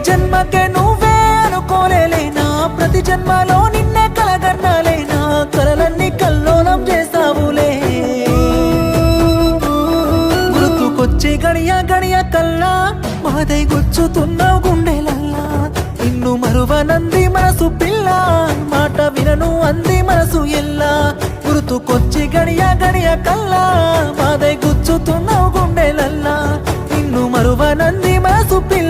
జన్మకే నువ్వే అనుకోలేనా, ప్రతి జన్మలో నిన్నే కలగన్నాలేనా, కలలన్నీ కల్లోలం చేస్తావులే. గుర్తుకొచ్చే గడియ గడియ కల్లా మాదై గుచ్చుతున్నావు గుండెలల్లా. నిన్ను మరువనంది మనసు పిల్ల, మాట వినను అంది మనసు ఎల్లా. గుర్తుకొచ్చి గడియ గడియ కల్లా మాదై గుచ్చుతున్నావు గుండెలల్లా. నిన్ను మరువనంది మనసు పిల్ల.